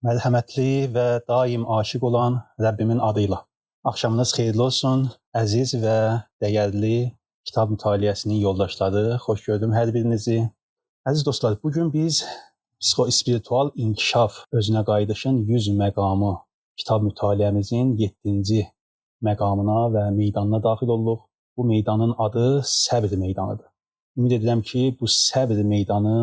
Mərhəmətli və daim aşiq olan Rəbbimin adıyla. Axşamınız xeyirli olsun, əziz və dəyərli kitab mütaliəsinin yoldaşları. Xoş gördüm hər birinizi. Əziz dostlar, bugün biz psixospiritual inkişaf özünə qayıdışın 100 məqamı kitab mütaliəmizin 7-ci məqamına və meydanına daxil olduq. Bu meydanın adı səbr meydanıdır. Ümid edirəm ki, bu səbr meydanı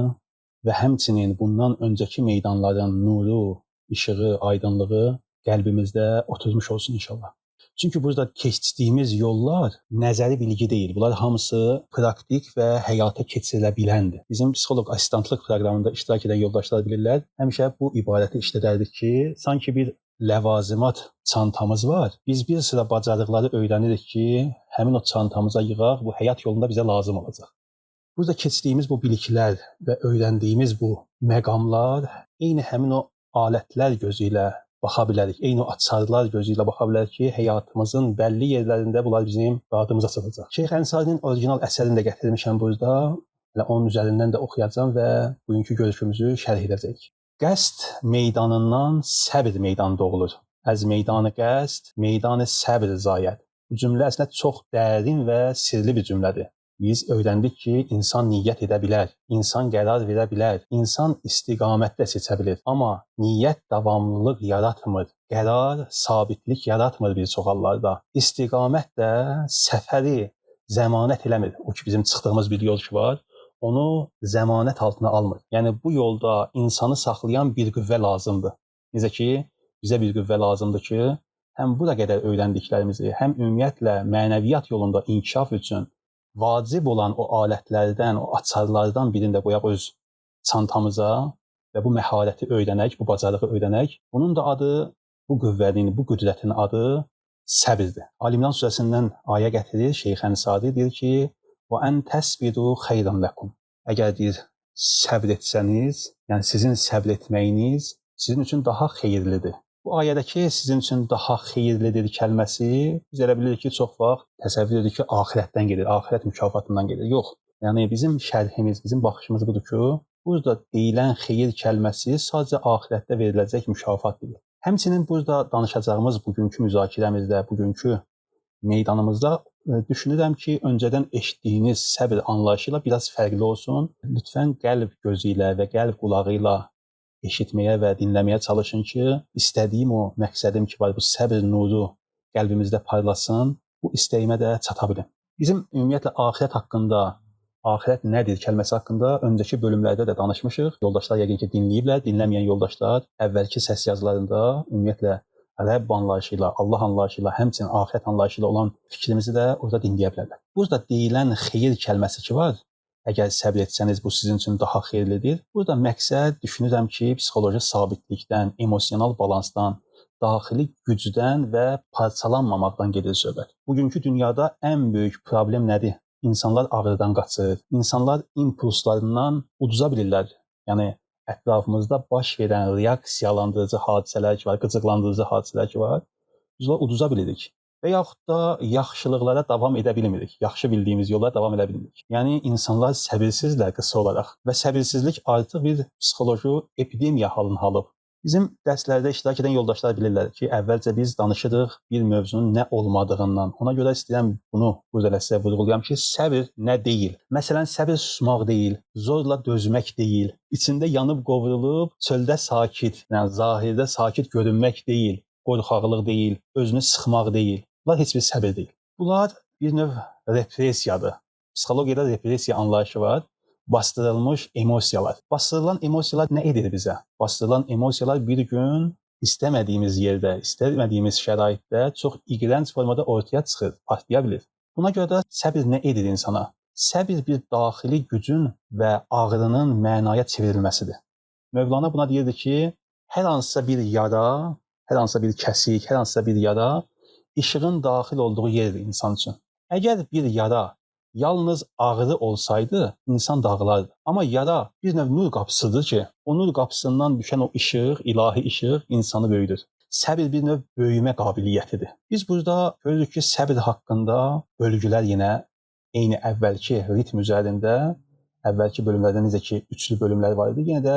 və həmçinin bundan öncəki meydanların nuru, işığı, aydınlığı qəlbimizdə oturmuş olsun inşallah. Çünki burada keçdiyimiz yollar nəzəri bilgi deyil. Bunlar hamısı praktik və həyata keçirilə biləndir. Bizim psixoloq asistantlıq proqramında iştirak edən yoldaşlar bilirlər. Həmişə bu ibarəti işlədərdik ki, sanki bir ləvazimat çantamız var. Biz bir sıra bacarıqları öyrənirik ki, həmin o çantamıza yığaq, bu həyat yolunda bizə lazım olacaq. Burada keçdiyimiz bu biliklər və öyrəndiyimiz bu məqamlar eyni həmin o alətlər gözü ilə baxa bilərik. Eyni o açarlar gözü ilə baxa bilərik ki, həyatımızın bəlli yerlərində bunlar bizim dadımıza çatacaq. Şeyx Ənsarinin orijinal əsərini də gətirmişəm burada. Onun üzərindən də oxuyacağam və bugünkü görüşümüzü şərh edəcəyik. Qəsd meydanından səbr meydanı doğulur. Əz meydanı qəsd, meydanı səbr zayəd. Bu cümlə əslində çox dərin və sirli bir cümlədir. Biz öyrəndik ki, insan niyyət edə bilər, insan qərar verə bilər, insan istiqamət də seçə bilir. Amma niyyət davamlılıq yaratmır, qərar sabitlik yaratmır bir çox hallarda. İstiqamət də səfəri zəmanət eləmir. O ki, bizim çıxdığımız bir yol ki var, onu zəmanət altına almır. Yəni bu yolda insanı saxlayan bir qüvvə lazımdır. Necə ki, bizə bir qüvvə lazımdır ki, həm bura qədər öyrəndiklərimizi, həm ümumiyyətlə mənəviyyat yolunda inkişaf üçün vacib olan o alətlərdən, o açarlardan birini də qoyaq öz çantamıza və bu məharəti öyrənək, bu bacarığı öyrənək. Bunun da adı, bu qüvvənin, bu qüdrətin adı səbirdir. Ali İmran surəsindən ayə gətirir, Şeyx Ənsari deyir ki, وَأَنْ تَسْبِرُوا خَيْرًا لَكُمْ. Əgər deyir, səbr etsəniz, yəni sizin səbr etməyiniz sizin üçün daha xeyirlidir. Bu ayədəki sizin üçün daha xeyirlidir kəlməsi biz elə bilirik ki, çox vaxt təsəvvür edirik ki, axirətdən gedir, axirət mükafatından gedir. Yox, yəni bizim şərhimiz, bizim baxışımız budur ki, burada deyilən xeyir kəlməsi sadəcə axirətdə veriləcək mükafat deyil. Həmçinin burada danışacağımız bugünkü müzakirəmizdə, bugünkü meydanımızda düşünürəm ki, öncədən eşitdiyiniz səbr anlayışı ilə biraz fərqli olsun. Lütfən qəlb gözü ilə və qəlb qulağı ilə eşitməyə və dinləməyə çalışın ki, istədiyim o məqsədim ki var, bu səbr nuru qəlbimizdə parlasın, bu istəyimə də çata bilim. Bizim ümumiyyətlə axirət haqqında, axirət nədir kəlməsi haqqında öncəki bölümlərdə də danışmışıq. Yoldaşlar yəqin ki dinləyiblər, dinləməyən yoldaşlar əvvəlki səs yazılarında ümumiyyətlə Rəbb anlayışı ilə, Allah anlayışı ilə, həmçinin axirət anlayışı ilə olan fikrimizi də orada dinləyə bilərlər. Burada deyilən xeyir kəlməsi ki var, əgər səbr etsəniz bu sizin üçün daha xeyirlidir. Burada məqsəd düşünürəm ki, psixoloji sabitlikdən, emosional balansdan, daxili gücdən və parçalanmamaqdan gedir söhbət. Bugünkü dünyada ən böyük problem nədir? İnsanlar ağrıdan qaçır, insanlar impulslarından uduza bilirlər. Yəni ətrafımızda baş verən reaksiyalandırıcı hadisələr ki var, qıcıqlandırıcı hadisələr ki var, biz onları uduza bilirik. Və yaxud da yaxşılıqlara davam edə bilmirik. Yaxşı bildiyimiz yollara davam edə bilmirik. Yəni insanlar səbirsizlər qısa olaraq və səbirsizlik artıq bir psixoloji epidemiya halını alıb. Bizim dərslərdə iştirak edən yoldaşlar bilirlər ki, əvvəlcə biz danışırıq bir mövzunun nə olmadığından. Ona görə istəyirəm bunu burada sizə vurğulayam ki, səbir nə deyil? Məsələn, səbir susmaq deyil, zorla dözmək deyil, içində yanıb qovrulub çöldə sakit, yəni zahirdə sakit görünmək deyil, qorxaqlıq deyil, özünü sıxmaq deyil. Bunlar heç bir səbir deyil. Bunlar bir növ repressiyadır. Psixologiyada repressiya anlayışı var. Bastırılmış emosiyalar. Bastırılan emosiyalar nə edir bizə? Bastırılan emosiyalar bir gün istəmədiyimiz yerdə, istəmədiyimiz şəraitdə çox iğrənc formada ortaya çıxır, partlaya bilir. Buna görə də səbir nə edir insana? Səbir bir daxili gücün və ağrının mənaya çevrilməsidir. Mövlana buna deyirdi ki, hər hansısa bir yara, hər hansısa bir kəsik, hər hansısa bir yara işığın daxil olduğu yerdir insan üçün. Əgər bir yara yalnız ağrı olsaydı, insan dağılardı. Amma yara bir növ nur qapısıdır ki, o nur qapısından düşən o işıq, ilahi işıq insanı böyüdür. Səbir bir növ böyümə qabiliyyətidir. Biz burada görürük ki, səbir haqqında bölgülər yenə eyni əvvəlki ritm üzərində, əvvəlki bölümlərdə necə ki, üçlü bölümlər var idi, yenə də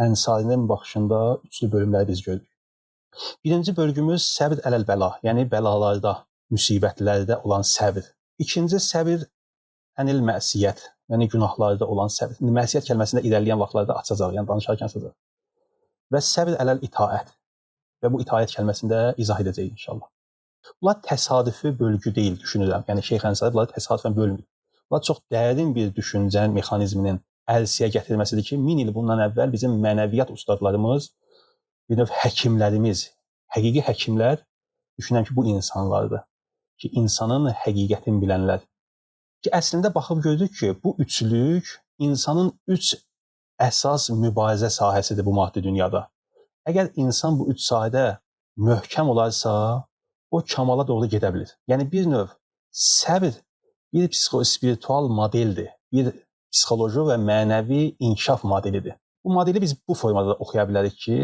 Ənsarinin baxışında üçlü bölümləri biz görürük. Birinci bölgümüz səbr ələl-bəla, yəni bəlalarda, müsibətlərdə olan səbr. İkinci səbr ənil məsiyyət, yəni günahlarda olan səbr. Məsiyyət kəlməsində irəliləyən vaxtlarda açacaq, yəni danışarkən açacaq. Və səbr ələl-itaət. Və bu itaət kəlməsində izah edəcəyik inşallah. Bunlar təsadüfi bölgü deyil, düşünürəm. Yəni Şeyx Ənsari bunları təsadüfən bölmür. Bunlar çox dərin bir düşüncənin mexanizminin əlsiyə gətirməsidir ki, 1000 il bundan əvvəl bizim mənəviyyat ustadlarımız, bir növ həkimlərimiz, həqiqi həkimlər düşünürəm ki, bu insanlardır. Ki, insanın həqiqətini bilənlər. Ki, əslində baxıb gördük ki, bu üçlük insanın üç əsas mübarizə sahəsidir bu maddi dünyada. Əgər insan bu üç sahədə möhkəm olarsa, o kamala doğru gedə bilir. Yəni bir növ səbr bir psixospiritual modeldir. Bir psixoloji və mənəvi inkişaf modelidir. Bu modeli biz bu formada oxuya bilərik ki,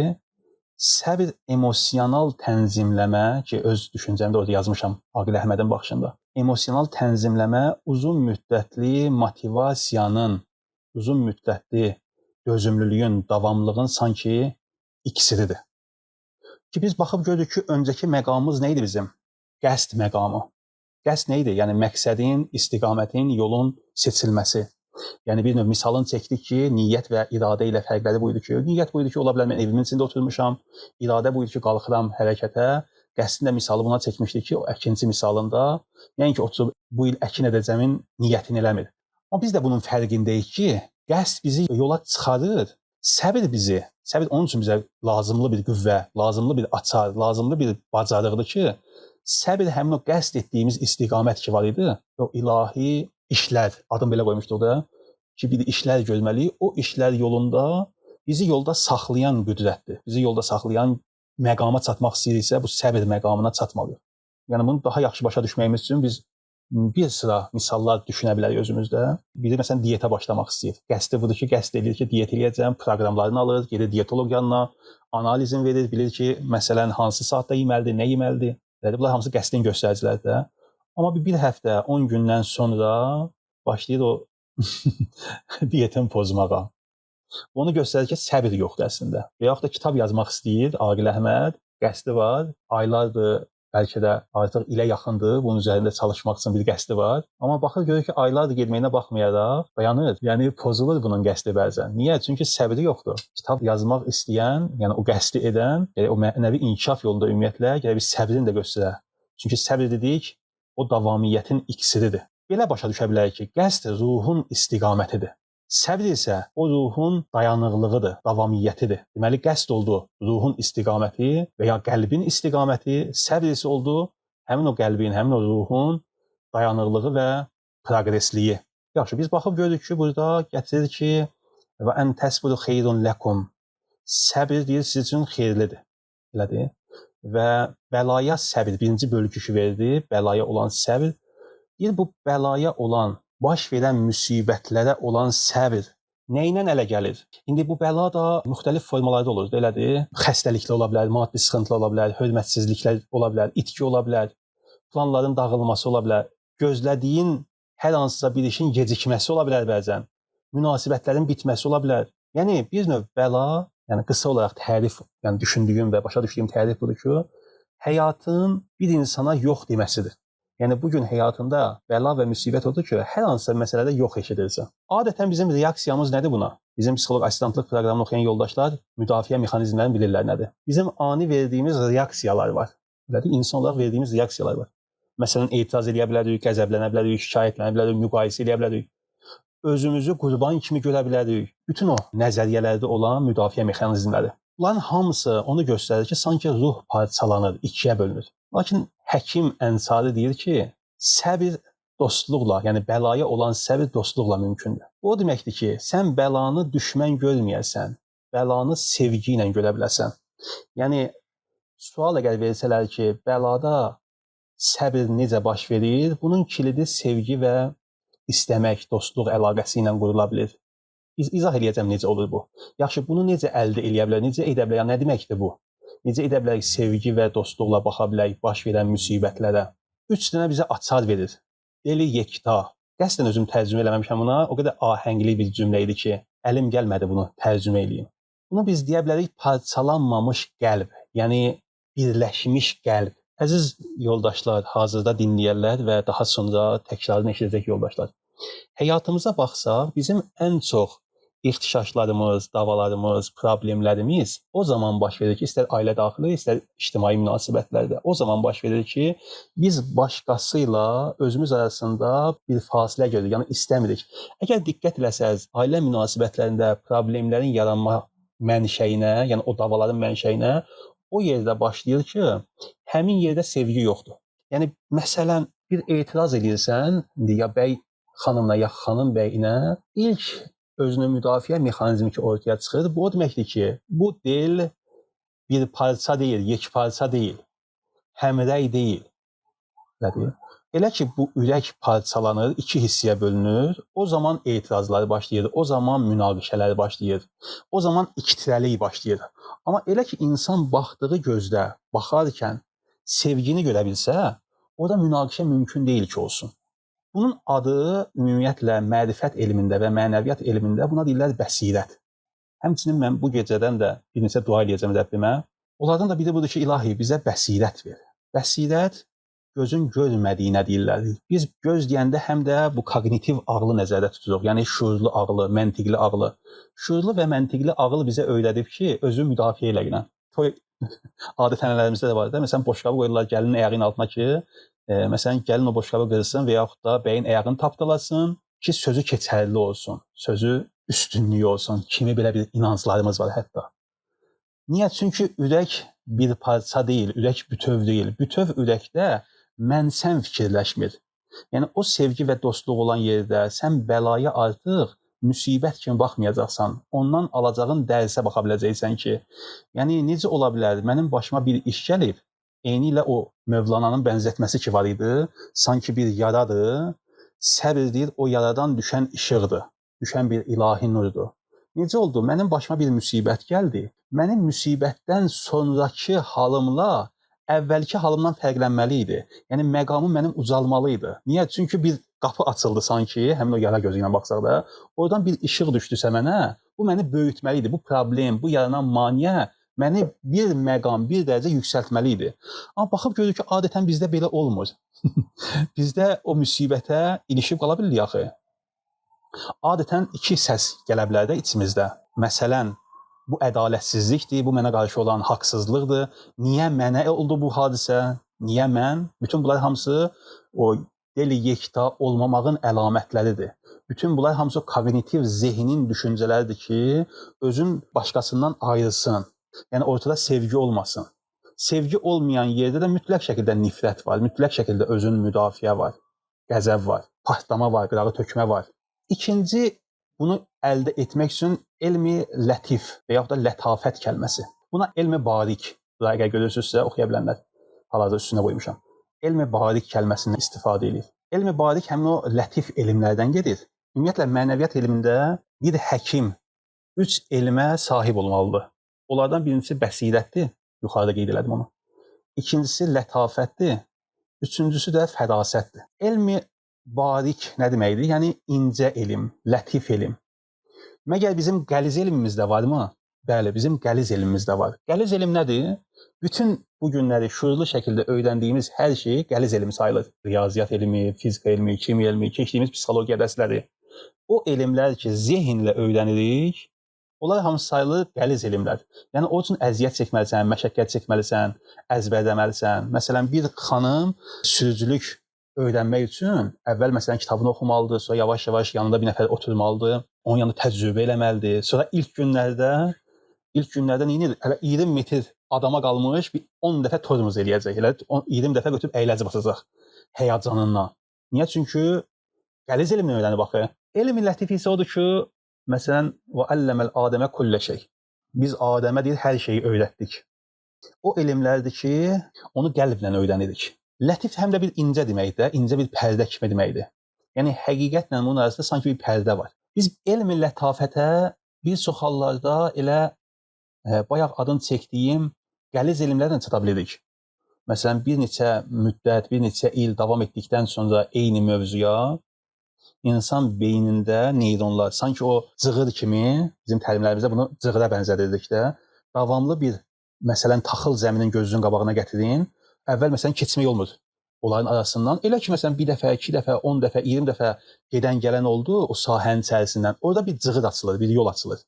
səbr emosional tənzimləmə, ki öz düşüncəmdə orada yazmışam Aqil Əhmədin baxışında. Emosional tənzimləmə uzun müddətli motivasiyanın, uzun müddətli dözümlülüyün, davamlılığın sanki iksiridir. Ki biz baxıb gördük ki, öncəki məqamımız nə idi bizim? Qəsd məqamı. Qəsd nə idi? Yəni məqsədin, istiqamətin, yolun seçilməsi. Yəni bir növ misalın çəkdik ki, niyyət və iradə ilə fərqləri bu idi ki, niyyət bu idi ki, ola bilər mən evimin içində oturmuşam, iradə bu idi ki, qalxıram hərəkətə, qəsdin də misalı buna çəkmişdik ki, o əkinci misalında, yəni ki, oturub bu il əkin edəcəmin niyyətini eləmir. Amma biz də bunun fərqindəyik ki, qəsd bizi yola çıxarır, səbr onun üçün bizə lazımlı bir qüvvə, lazımlı bir açar, lazımlı bir bacarıqdır ki, səbr həmin o qəsd etdiyimiz istiqamət ki var idi, o ilahi işlər, adım belə qoymuşduq da, ki bir işlər görməliyik, o işlər yolunda bizi yolda saxlayan qüdrətdir, bizi yolda saxlayan məqama çatmaq istəyiriksə, bu səbr məqamına çatmalıyıq. Yəni bunu daha yaxşı başa düşməyimiz üçün biz bir sıra misallar düşünə bilərik özümüzdə. Biri məsələn diyetə başlamaq istəyir. Qəsdi budur ki, qəsd edir ki, diyet eləyəcəm, proqramlarını alır, gedir diyetoloq yanına, analizini verir, bilir ki, məsələn hansı saatda yeməlidir, nə yeməlidir. Bunlar hamısı qəsdin göstəriciləridir. Amma bir həftə, 10 gündən sonra başlayır o diyetin pozmağa. Onu göstərir ki, səbir yoxdur əslində. Və yaxud da kitab yazmaq istəyir Aqil Əhməd, qəsdi var, aylardır, bəlkə də artıq ilə yaxındır, bunun üzərində çalışmaq üçün bir qəsdi var. Amma baxır görür ki, aylardır getməyinə baxmayaraq dayanır. Yəni pozulur bunun qəsdi bəzən. Niyə? Çünki səbri yoxdur. Kitab yazmaq istəyən, yəni o qəsdi edən, o mənəvi inkişaf yolunda ümumiyyətlə gərək bir səbrini də göstərə. Çünki səbr dedik, o davamiyyətin iksiridir. Belə başa düşə bilərik ki, qəsd ruhun istiqamətidir. Səbr isə o ruhun dayanıqlığıdır, davamiyyətidir. Deməli, qəsd oldu ruhun istiqaməti və ya qəlbin istiqaməti, səbr isə oldu həmin o qəlbin, həmin o ruhun dayanıqlığı və progresliyi. Yaxşı, biz baxıb görürük ki, burada gətirir ki, və ən təsbiru xeyrun ləkum. Səbr deyir, siz üçün xeyirlidir. Elədir. Və bəlaya səbr, birinci bölgü ki verdi, bəlaya olan səbr. Deyir, bu bəlaya olan, baş verən müsibətlərə olan səbr nə ilə ələ gəlir? İndi bu bəla da müxtəlif formalarda olur, elədir? Xəstəliklə ola bilər, maddi sıxıntılar ola bilər, hörmətsizliklər ola bilər, itki ola bilər, planların dağılması ola bilər, gözlədiyin hər hansısa bir işin gecikməsi ola bilər bəzən, münasibətlərin bitməsi ola bilər. Yəni bir növ bəla, yəni qısa olaraq tərif, yəni düşündüyüm və başa düşdüyüm tərif budur ki, həyatın bir insana yox deməsidir. Yəni bugün həyatında bəla və müsibət odur ki, hər hansısa məsələdə yox eşidirsən. Adətən bizim reaksiyamız nədir buna? Bizim psixoloq assistantlıq proqramını oxuyan yoldaşlar müdafiə mexanizmlərini bilirlər nədir? Bizim ani verdiyimiz reaksiyalar var. Belədir, insan olaraq verdiyimiz reaksiyalar var. Məsələn, etiraz edə bilərik, qəzəblənə bilərik, şikayətlənə bilərik, müqayisə edə bilərik. Özümüzü qurban kimi görə bilərik. Bütün o nəzəriyyələrdə olan müdafiə mexanizmləri. Bunların hamısı onu göstərir ki, sanki ruh parçalanır, ikiyə bölünür. Lakin həkim Ənsari deyir ki, səbir dostluqla, yəni bəlaya olan səbir dostluqla mümkündür. Bu o deməkdir ki, sən bəlanı düşmən görməyəsən, bəlanı sevgi ilə görə biləsən. Yəni, sual əgər versələr ki, bəlada səbir necə baş verir, bunun kilidi sevgi və istəmək, dostluq əlaqəsi ilə qurula bilir. İzah eləyəcəm necə olur bu. Yaxşı, bunu necə əldə eləyə bilər, necə edə bilər, nə deməkdir bu? Necə edə bilərik sevgi və dostluqla baxa bilərik baş verən müsibətlərə? 3 dənə bizə açar verir. Deli yekta. Qəsdən özüm tərcümə eləməmişəm buna. O qədər ahəngli bir cümlə idi ki, əlim gəlmədi bunu tərcümə eləyim. Bunu biz deyə bilərik parçalanmamış qəlb, yəni birləşmiş qəlb. Əziz yoldaşlar, hazırda dinləyənlər və daha sonra təkrarını eşidəcək yoldaşlar. Həyatımıza baxsaq, bizim ən çox ixtişaşlarımız, davalarımız, problemlərimiz o zaman baş verir ki, istər ailə daxili, istər ictimai münasibətlərdə. O zaman baş verir ki, biz başqası ilə özümüz arasında bir fasilə görürük, yəni istəmirik. Əgər diqqət eləsəz, ailə münasibətlərində problemlərin yaranma mənşəyinə, yəni o davaların mənşəyinə o yerdə başlayır ki, həmin yerdə sevgi yoxdur. Yəni məsələn bir etiraz edirsən, ya bəy xanımla ya xanım bəyinə, ilk özünü müdafiə mexanizmi ki ortaya çıxır, bu o deməkdir ki, bu dil bir parça deyil, yekparça deyil, həmrəy deyil. Elə ki bu ürək parçalanır, iki hissəyə bölünür, o zaman etirazlar başlayır, o zaman münaqişələr başlayır, o zaman iktirəlik başlayır. Amma elə ki insan baxdığı gözdə baxarkən sevgini görə bilsə, orada münaqişə mümkün deyil ki olsun. Bunun adı ümumiyyətlə mərifət elmində və mənəviyyat elmində buna deyirlər bəsirət. Həmçinin mən bu gecədən də bir neçə dua edəcəm Rəbbimə. Onlardan da biri budur ki, ilahi bizə bəsirət ver. Bəsirət gözün görmədiyinə deyirlər. Biz göz deyəndə həm də bu kognitiv ağlı nəzərdə tuturuq. Yəni şuurlu ağlı, məntiqli ağlı. Şuurlu və məntiqli ağıl bizə öyrədib ki, özü müdafiə elə. Toy adət-ənənələrimizdə də var da. Məsələn, boşqabı qoyurlar gəlinin ayağının altına ki, məsələn, gəlin o boşqabı qırsın və yaxud da bəyin ayağını tapdalasın ki, sözü keçərli olsun, sözü üstünlüyü olsun. Kimi belə bir inanclarımız var hətta. Niyə? Çünki ürək bir parça deyil, ürək bütöv deyil. Bütöv ürəkdə mən-sən fikirləşmir. Yəni, o sevgi və dostluq olan yerdə sən bəlaya artıq müsibət kimi baxmayacaqsan. Ondan alacağın dərsə baxa biləcəksən ki, yəni necə ola bilər, mənim başıma bir iş gəlib, eynilə o Mövlananın bənzətməsi ki var idi, sanki bir yaradır, səbr deyir, o yaradan düşən işıqdır, düşən bir ilahi nurdur. Necə oldu? Mənim başıma bir müsibət gəldi. Mənim müsibətdən sonraki halımla əvvəlki halımdan fərqlənməli idi. Yəni məqamım mənim ucalmalı idi. Niyə? Çünki bir qapı açıldı sanki, həmin o yara gözü ilə baxsaq da, oradan bir işıq düşdüsə mənə, bu məni böyütməli idi. Bu problem, bu yaranan maneə məni bir məqam, bir dərəcə yüksəltməli idi. Amma baxıb görürük ki, adətən bizdə belə olmur. Bizdə o müsibətə ilişib qala bilirik axı. Adətən iki səs gələ bilər də içimizdə. Məsələn, bu ədalətsizlikdir, bu mənə qarşı olan haqsızlıqdır. Niyə mənə oldu bu hadisə? Niyə mən? Bütün bunlar hamısı o deli yekta olmamağın əlamətləridir. Bütün bunlar hamısı kognitiv zehnin düşüncələridir ki, özün başqasından ayrılsın. Yəni ortada sevgi olmasın. Sevgi olmayan yerdə də mütləq şəkildə nifrət var, mütləq şəkildə özün müdafiə var, qəzəb var, partlama var, qırağı tökmə var. İkinci, bunu əldə etmək üçün elmi lətif və yaxud da lətafət kəlməsi. Buna elmi barik, əgər görürsünüzsə oxuya bilənlər, hal-hazırda üstünə qoymuşam. Elmi barik kəlməsindən istifadə edir. Elmi barik həmin o lətif elmlərdən gedir. Ümumiyyətlə, mənəviyyat elmində bir həkim 3 elmə sahib olmalıdır. Onlardan birincisi bəsirətdir, yuxarıda qeyd elədim onu. İkincisi lətafətdir, üçüncüsü də fərasətdir. Elmi barik nə deməkdir? Yəni incə elm, lətif elm. Məgər bizim qəliz elmimizdə varmı? Bəli, bizim qəliz elmimizdə var. Qəliz elm nədir? Bütün bu günləri şuurlu şəkildə öyrəndiyimiz hər şey qəliz elmi sayılır. Riyaziyyat elmi, fizika elmi, kimya elmi, keçdiyimiz psixologiya dərsləri. O elmlər ki, zehinlə öyrənirik, onlar hamısı sayılır qəliz elmlər. Yəni, o üçün əziyyət çəkməlisən, məşəqqət çəkməlisən, əzbərləməlisən. Məsələn, bir xanım sürücülük öyrənmək üçün əvvəl məsələn kitabını oxumalıdır, sonra yavaş-yavaş yanında bir nəfər oturmalıdır, onun yanında təcrübə eləməlidir. Sonra ilk günlərdə nə edir? Hələ 20 metr adama qalmış, bir 10 dəfə tormuz eləyəcək. Elə 20 dəfə götürüb əyləci basacaq həyəcanından. Niyə? Çünki qəliz elmini öyrənib baxı. Elm lətif isə odur ki, məsələn, və əlləməl Adəmə kullə şey. Biz Adəmə deyir, hər şeyi öyrətdik. O elmlərdir ki, onu qəlblə öyrənirik. Lətif həm də bir incə deməkdir, incə bir pərdə kimi deməkdir. Yəni, həqiqətlə bunun arasında sanki bir pərdə var. Biz elm lətafətə bir çox hallarda elə bayaq adını çəkdiyim qəliz elmlərlə çata bilirik. Məsələn, bir neçə müddət, bir neçə il davam etdikdən sonra eyni mövzuya insan beynində neyronlar sanki o cığır kimi, bizim təlimlərimizdə bunu cığıra bənzədirdik də, davamlı bir məsələn taxıl zəminin gözünün qabağına gətirin. Əvvəl məsələn keçmək olmur onların arasından. Elə ki məsələn bir dəfə, 2 dəfə, 10 dəfə, 20 dəfə gedən gələn oldu o sahənin içərisindən. Orada bir cığır açılır, bir yol açılır.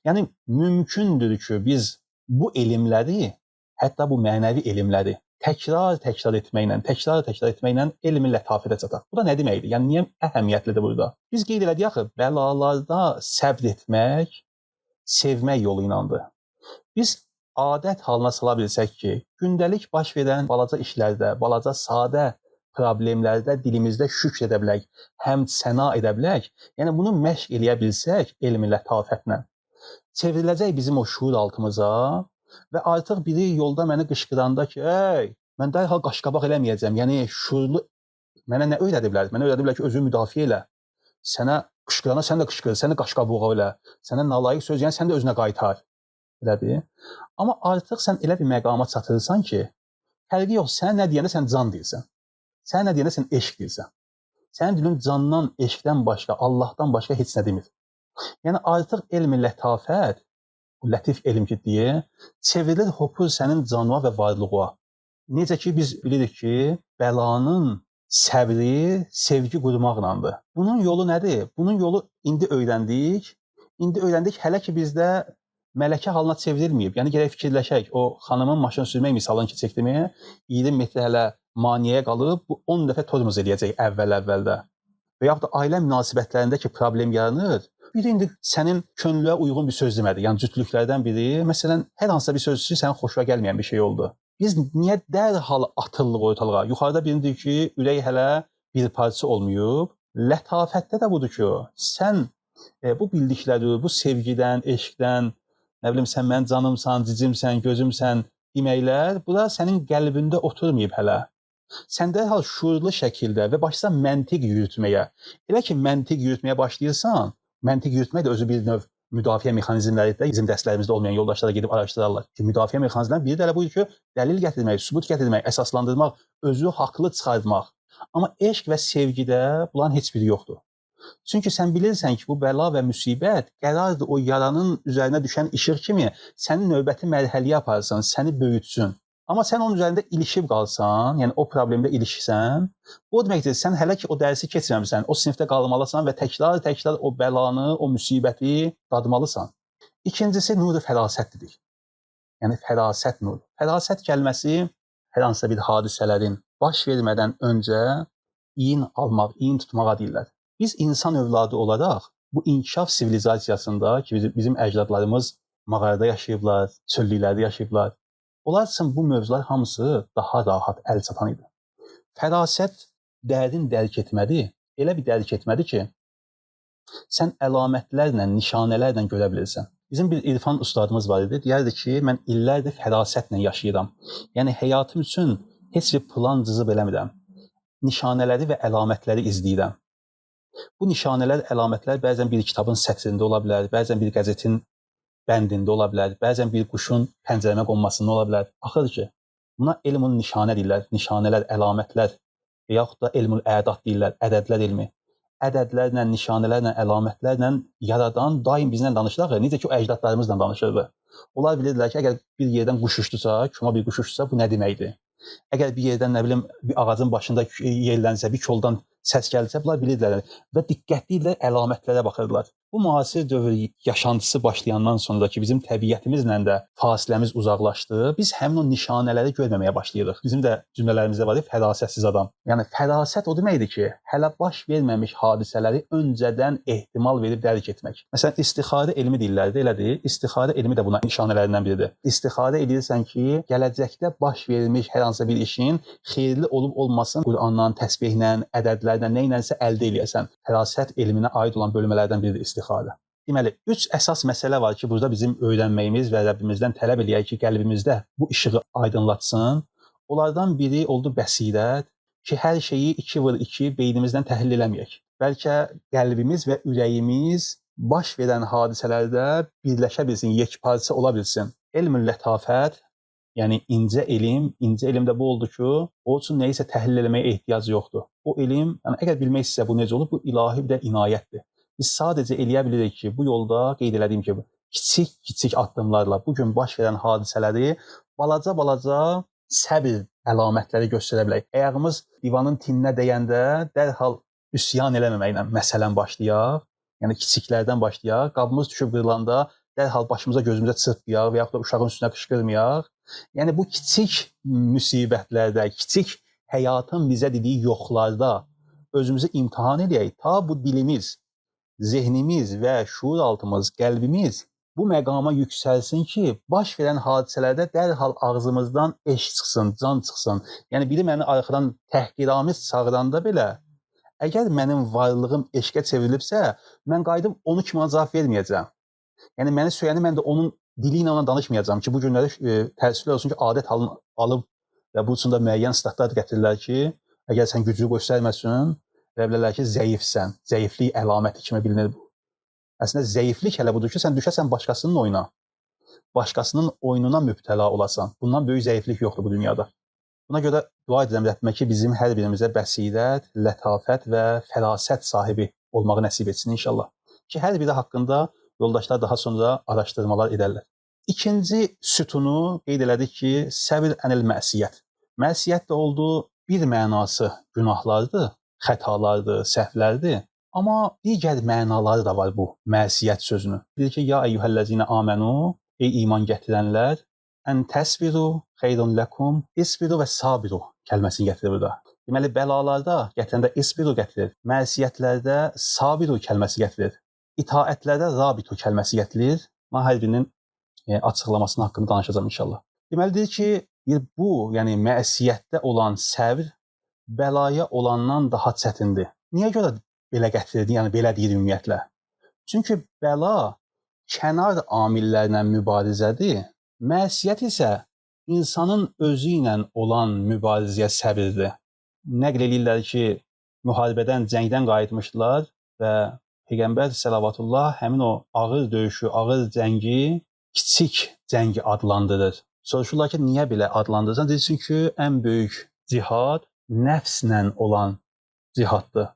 Yəni mümkündür ki biz bu elmləri, hətta bu mənəvi elmləri təkrar etməklə elmi lətafətə çataq. Bu da nə deməkdir? Yəni niyə əhəmiyyətlidir burada? Biz qeyd elədik axı, bəlalarda səbr etmək, sevmək yolu ilandır. Biz adət halına sala bilsək ki, gündəlik baş verən balaca işlərdə, balaca sadə problemlərdə dilimizdə şükr edə bilək, həmd səna edə bilək, yəni bunu məşq eləyə bilsək elmi lətafətlə, çevriləcək bizim o şuur altımıza və artıq biri yolda məni qışqıranda ki, ey, mən dərhal qaşqabaq eləməyəcəm, yəni şuurlu, mənə nə öyrədiblər? Mənə öyrədiblər ki, özünü müdafiə elə, sənə qışqırana sən də qışqır, səni qaşqabuğa elə, sənə nalayiq söz yəni sən də özünə qaytar. Elədir. Amma artıq sən elə bir məqama çatırsan ki, fərqi yox, sən nə deyəndə sən can deyirsən, sən nə deyəndə sən eşq deyirsən. Sənin dilin candan, eşqdən başqa, Allahdan başqa heç nə demir. Yəni artıq elmi lətafət, lətif elm ki deyə, çevrilir hopur sənin canına və varlığa. Necə ki biz bilirik ki, bəlanın səbri sevgi qurmaqlandır. Bunun yolu nədir? Bunun yolu indi öyrəndik. İndi öyrəndik hələ ki bizdə mələkə halına çevrilməyib. Yəni gərək fikirləşək. O xanımın maşın sürmək misalını keçəkdimi? 20 metr hələ maneəyə qalıb, bu 10 dəfə tormuz eləyəcək əvvəldə. Və yaxud da ailə münasibətlərində ki problem yaranır, biri indi sənin könlüyə uyğun bir söz demədi. Yəni cütlüklərdən biri, məsələn, hər hansısa bir söz ki, sənin xoşuna gəlməyən bir şey oldu. Biz niyə dərhal atırlıq ortalığa? Yuxarıda bilindir ki, ürək hələ bir parça olmayıb. Lətafətdə də budur ki, sən bu bildikləri, bu sevgidən, eşqdən, nə bilim, sən mənim canımsan, cicimsən, gözümsən deməklər, bu da sənin qəlbində oturmayıb hələ. Sən dərhal şuurlu şəkildə və başla məntiq yürütməyə. Elə ki, məntiq yürütməyə başlayırsan, məntiq yürütmək də özü bir növ müdafiə mexanizmləri də bizim dərslərimizdə olmayan yoldaşlara gedib araşdırarlar. Ki, müdafiə mexanizmlərindən biri də elə budur ki, dəlil gətirmək, sübut gətirmək, əsaslandırmaq, özü haqlı çıxartmaq. Amma eşq və sevgidə bunların heç biri yoxdur. Çünki sən bilirsən ki, bu bəla və müsibət qərardır o yaranın üzərinə düşən işıq kimi səni növbəti mərhələyə aparsın, səni böyütsün. Amma sən onun üzərində ilişib qalsan, yəni o problemdə ilişsən, o deməkdir, sən hələ ki o dərsi keçməmisən, o sinifdə qalmalısan və təkrar o bəlanı, o müsibəti dadmalısan. İkincisi, nur-u fərasətdir. Yəni fərasət nur. Fərasət kəlməsi hər hansısa bir hadisələrin baş vermədən öncə iyin almaq, iyin tutmağa deyirlər. Biz insan övladı olaraq bu inkişaf sivilizasiyasında ki bizim əcdadlarımız mağarada yaşayıblar, çöllüklərdə yaşayıblar. Onlar üçün bu mövzular hamısı daha rahat əl çatan idi. Fərasət dərin dərk etmədi, elə bir dərk etmədi ki, sən əlamətlərlə, nişanələrlə görə bilirsən. Bizim bir İrfan ustadımız var idi, deyərdi ki, mən illərdir fərasətlə yaşayıram. Yəni həyatım üçün heç bir plan cızıb eləmirəm. Nişanələri və əlamətləri izləyirəm. Bu nişanələr, əlamətlər bəzən bir kitabın sətrində ola bilər, bəzən bir qəzetin bəndində ola bilər, bəzən bir quşun pəncərəmə qonmasında ola bilər. Axır ki, buna elmün nişanə deyirlər, nişanələr, əlamətlər və yaxud da elmül ədad deyirlər, ədədlər elmi. Ədədlərlə, nişanələrlə, əlamətlərlə yaradan daim bizlə danışırlar, necə ki o əcdadlarımızla danışırdı. Onlar bilirdilər ki, əgər bir yerdən quş uçdusa, kuma bir quş uçdusa, bu nə deməkdir? Əgər bir yerdən, nə bilim, bir ağacın başında yerlənsə, bir koldan səs gəlsə, bunlar bilirdilər və diqqətli ilə əlamətlərə baxırdılar. Bu müasir dövr yaşantısı başlayandan sonra ki, bizim təbiətimizlə də fasiləmiz uzaqlaşdı, biz həmin o nişanələri görməməyə başlayırıq. Bizim də cümlələrimizdə var, fərasətsiz adam. Yəni fərasət o deməkdir ki, hələ baş verməmiş hadisələri öncədən ehtimal verib dərk etmək. Məsələn, istixarə elmi deyirlərdi, elədir. İstixarə elmi də buna nişanələrindən biridir. İstixarə edirsən ki, gələcəkdə baş vermiş hər hansı bir işin xeyirli olub olmasın, Qur'andan, təsbihlə, ədədlərlə, nə ilənsə əldə eləyəsən. Fərasət elminə aid olan bölmələrdən biridir istixarə. Deməli, 3 əsas məsələ var ki, burada bizim öyrənməyimiz və Rəbbimizdən tələb eləyək ki, qəlbimizdə bu işığı aydınlatsın. Onlardan biri oldu bəsirət, ki, hər şeyi 2x2 beynimizdən təhlil eləməyək. Bəlkə qəlbimiz və ürəyimiz baş verən hadisələrdə birləşə bilsin, yekparça ola bilsin. Elmül lətafət Yəni incə elmdə bu oldu ki, o üçün nəyisə təhlil eləməyə ehtiyac yoxdur. O elm, yəni əgər bilmək istəsə bu necə olur? Bu ilahi bir də inayətdir. Biz sadəcə eləyə bilirik ki, bu yolda qeyd elədiyim kimi kiçik addımlarla bu gün baş verən hadisələri balaca səbr əlamətləri göstərə bilərik. Ayağımız divanın tininə dəyəndə dərhal üsyan eləməməklə məsələn başlayaq. Yəni kiçiklərdən başlayaq. Qabımız düşüb qırılanda dərhal başımıza gözümüzə çırpmayaq və yaxud da uşağın üstünə qışqırmayaq. Yəni bu kiçik müsibətlərdə, kiçik həyatın bizə dediyi yoxlarda özümüzü imtahan edək. Ta bu dilimiz, zehnimiz və şuur altımız, qəlbimiz bu məqama yüksəlsin ki, baş verən hadisələrdə dərhal ağzımızdan eşq çıxsın, can çıxsın. Yəni biri məni arxadan təhqiramiz çağıranda belə, əgər mənim varlığım eşqə çevrilibsə, mən qayıdıb onu kimi cavab verməyəcəm. Yəni məni söyəni mən də onun dili ilə ona danışmayacağam ki, bu günləri təəssüflər olsun ki, adət halını alıb və bu üçün də müəyyən statlar gətirirlər ki, əgər sən güclü göstərməsin, və bilərlər ki, zəifsən, zəiflik əlaməti kimi bilinir bu. Əslində zəiflik hələ budur ki, sən düşəsən başqasının oyuna, başqasının oyununa mübtəla olasan. Bundan böyük zəiflik yoxdur bu dünyada. Buna görə dua edirəm Rəbbimə ki, bizim hər birimizə bəsirət, lətafət və fərasət sahibi olmağı nəsib etsin inşallah. Ki, hər biri haqqında yoldaşlar daha sonra araşdırmalar edərlər. İkinci sütunu qeyd elədik ki, səbr ənil məsiyyət. Məsiyyət də oldu bir mənası günahlardır, xətalardır, səhvlərdir. Amma digər mənaları da var bu məsiyyət sözünün. Deyir ki, ya eyyuhəl-ləzine amenu, ey iman gətirənlər, ən təsbiru xeyrun ləkum, isbiru və sabiru kəlməsini gətirir burada. Deməli, bəlalarda gətirəndə isbiru gətirir, məsiyyətlərdə sabiru kəlməsi gətirir. İtaətlərdə rabitu kəlməsi gətirilir. Mən hər birinin açıqlamasının haqqında danışacağam inşallah. Deməli deyir ki, bu, yəni məsiyyətdə olan səbr bəlaya olandan daha çətindir. Niyə görə belə gətirir, yəni belə deyir ümumiyyətlə? Çünki bəla kənar amillərlə mübarizədir. Məsiyyət isə insanın özü ilə olan mübarizəyə səbirdir. Nəql edirlər ki, müharibədən, cəngdən qayıtmışdılar və Peyğəmbər səlavatullah həmin o ağır döyüşü, ağır cəngi kiçik cəngi adlandırır. Soruşurlar ki, niyə belə adlandırırsan? Deyir, çünki ən böyük cihad nəfslə olan cihaddır.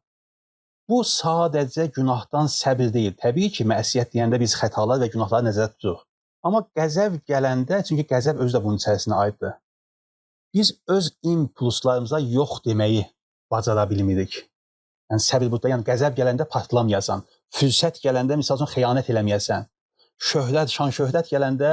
Bu sadəcə günahdan səbir deyil. Təbii ki, məsiyyət deyəndə biz xətalar və günahları nəzərdə tuturuq. Amma qəzəb gələndə, çünki qəzəb özü də bunun içərisinə aiddir. Biz öz impulslarımıza yox deməyi bacara bilmirik. Yəni səbir burada, yəni qəzəb gələndə partlamayasan, fürsət gələndə misal üçün xəyanət eləməyəsən, şöhrət, şan-şöhrət gələndə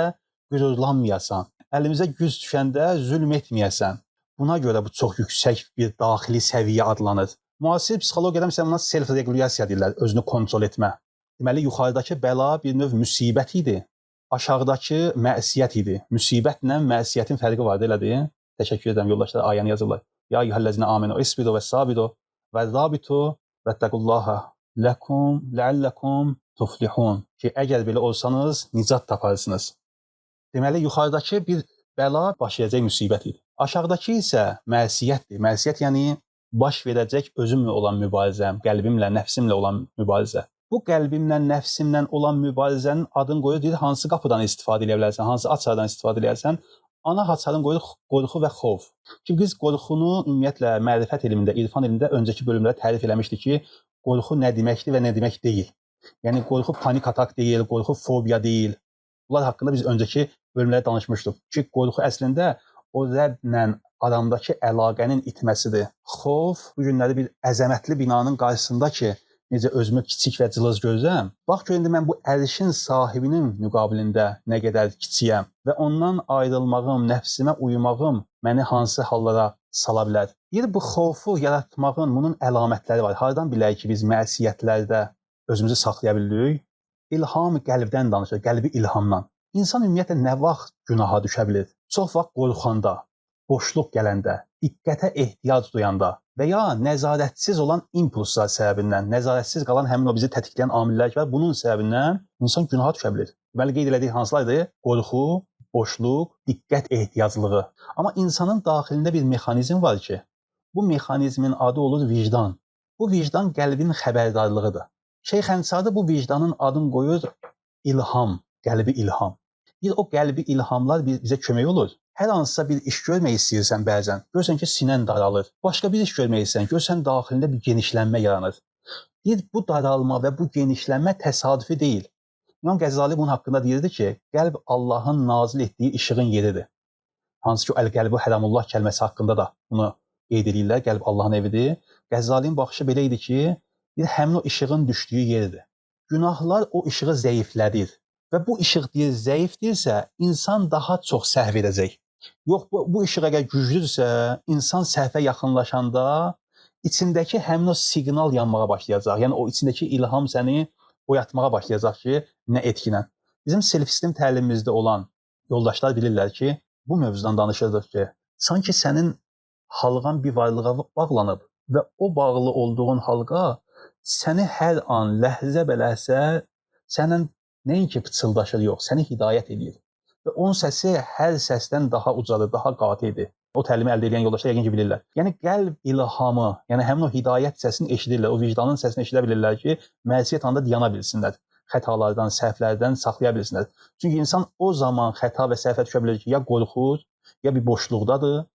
qürurlanmayasan, əlimizə güc düşəndə zülm etməyəsən. Buna görə bu çox yüksək bir daxili səviyyə adlanır. Müasir psixologiyada məsələn buna self-regulyasiya deyirlər, özünü kontrol etmə. Deməli, yuxarıdakı bəla bir növ müsibət idi, aşağıdakı məsiyyət idi. Müsibətlə məsiyyətin fərqi vardı, elədir? Təşəkkür edirəm, yoldaşlar ayəni yazırlar. Ya eyyuhəl-ləzine amenu, isbiru və sabiru və rabitu və təqullaha ləkum, ləalləkum tuflihun. Ki, əgər belə olsanız, nicat taparsınız. Deməli, yuxarıdakı bir bəla baş verəcək müsibət idi. Aşağıdakı isə məsiyyətdir. Məsiyyət yəni baş verəcək özümlə olan mübarizəm, qəlbimlə, nəfsimlə olan mübarizə. Bu qəlbimlə, nəfsimlə olan mübarizənin adını qoyur, deyir, hansı qapıdan istifadə edə bilərsən, hansı açardan istifadə edərsən? Ana açarın qoyur qorxu və xof. Ki, biz qorxunu ümumiyyətlə mərifət elmində, irfan elmində öncəki bölümlərdə tərif eləmişdik ki, qorxu nə deməkdir və nə demək deyil. Yəni, qorxu panik atak deyil, qorxu fobiya deyil. Bunlar haqqında biz öncəki bölümlərdə danışmışdıq. Ki, qorxu əslində o Rəbblə adamdakı əlaqənin itməsidir. Xof, bu günləri bir əzəmətli binanın qarşısında ki, necə özümü kiçik və cılız görürəm. Bax ki, indi mən bu ərşin sahibinin müqabilində nə qədər kiçiyəm və ondan ayrılmağım, nəfsimə uymağım məni hansı hallara sala bilər. Bu xofu yaratmağın bunun əlamətləri var. Hardan bilək ki, biz məsiyyətlərdə özümüzü saxlaya bilirik? İlham qəlbdən danışır, qəlbi ilhamdan. İnsan ümumiyyətlə nə vaxt günaha düşə bilir? Çox vaxt qorxanda, boşluq gələndə, diqqətə ehtiyac duyanda və ya nəzarətsiz olan impulslar səbəbindən, nəzarətsiz qalan həmin o bizi tətikləyən amillər ki var, bunun səbəbindən insan günaha düşə bilir. Deməli, qeyd elədik hansılardır? Qorxu, boşluq, diqqət ehtiyaclığı. Amma insanın daxilində bir mexanizm var ki, bu mexanizmin adı olur vicdan. Bu vicdan qəlbin xəbərdarlığıdır. Şeyx Ənsari bu vicdanın adını qoyur ilham, qəlbi ilham. O qəlbi ilhamlar bizə kömək olur. Hər hansısa bir iş görmək istəyirsən bəzən, görürsən ki, sinən daralır. Başqa bir iş görmək istəyirsən, görürsən daxilində bir genişlənmə yaranır. Deyir, bu daralma və bu genişlənmə təsadüfi deyil. İmam Qəzzali bunun haqqında deyirdi ki, qəlb Allahın nazil etdiyi işığın yeridir. Hansı ki, əl-qəlbu hərəmullah kəlməsi haqqında da bunu qeyd edirlər, qəlb Allahın evidir. Qəzzalinin baxışı belə idi ki, həmin o işığın düşdüyü yerdir. Günahlar o işığı zəiflədir və bu işıq deyir zəifdirsə, insan daha çox səhv edəcək. Yox, bu işıq əgər güclüdürsə, insan səhvə yaxınlaşanda içindəki həmin o siqnal yanmağa başlayacaq. Yəni o içindəki ilham səni oyatmağa başlayacaq ki, nə etkinə. Bizim self-esteem təlimimizdə olan yoldaşlar bilirlər ki, bu mövzudan danışırdıq ki, sanki sənin halqan bir varlığa bağlanıb və o bağlı olduğun halqa səni hər an, ləhzə bələhzə səndən nəinki pıçıldaşır, yox, səni hidayət edir. Və onun səsi hər səsdən daha ucadır, daha qatidir. O təlimi əldə edən yoldaşlar yəqin ki, bilirlər. Yəni, qəlb ilhamı, yəni həmin o hidayət səsini eşidirlər, o vicdanın səsini eşidə bilirlər ki, məsiyyət anda diyana bilsinlər. Xətalardan, səhvlərdən saxlaya bilsinlər. Çünki insan o zaman xəta və səhvə düşə bilir ki, ya qorxur, ya bir boşluqdadır,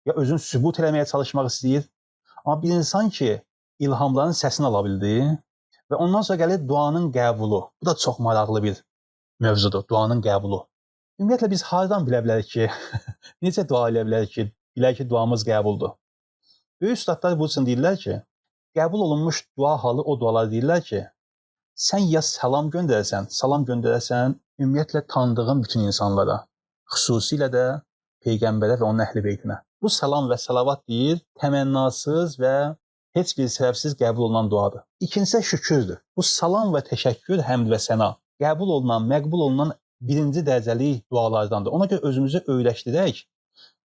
ya özünü sübut eləməyə çalışmaq istəyir. Amma bir insan ki, ilhamların səsini ala bildi və ondan sonra gəlir duanın qəbulu. Bu da çox maraqlı bir mövzudur, duanın qəbulu. Ümumiyyətlə, biz hardan bilə bilərik ki, necə dua elə bilərik ki, bilək ki, duamız qəbuldur? Böyük üstadlar bu üçün deyirlər ki, qəbul olunmuş dua halı o dualar deyirlər ki, sən ya salam göndərəsən, ümumiyyətlə tanıdığın bütün insanlara, xüsusilə də Peyğəmbərə və onun əhl-i beytinə. Bu salam və salavat deyir, təmənnasız və heç bir səbəbsiz qəbul olunan duadır. İkincisi şükürdür. Bu salam və təşəkkür, həmd və səna qəbul olunan, məqbul olunan birinci dərəcəli dualardandır. Ona görə özümüzü öyrəşdirək,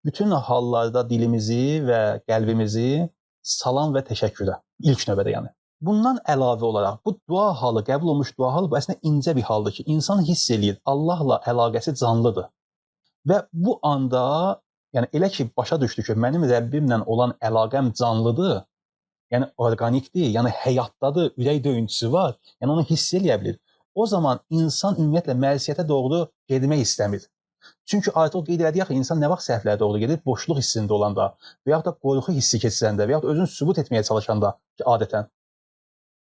bütün hallarda dilimizi və qəlbimizi salam və təşəkkürə, ilk növbədə yəni. Bundan əlavə olaraq, bu dua halı, qəbul olmuş dua halı, bu əslində incə bir haldır ki, insan hiss eləyir, Allahla əlaqəsi canlıdır. Və bu anda, yəni elə ki, başa düşdü ki, mənim Rəbbimlə olan əlaqəm canlıdır, yəni orqanikdir, yəni həyatdadır, ürək döyüntüsü var, yəni onu hiss eləyə bilir. O zaman insan ümumiyyətlə məsiyyətə doğru getmək istəmir. Çünki artıq o qeyd elədik ki, insan nə vaxt səhvlərə doğru gedir? Boşluq hissində olanda və yaxud da qorxu hissi keçirəndə və yaxud da özünü sübut etməyə çalışanda ki, adətən.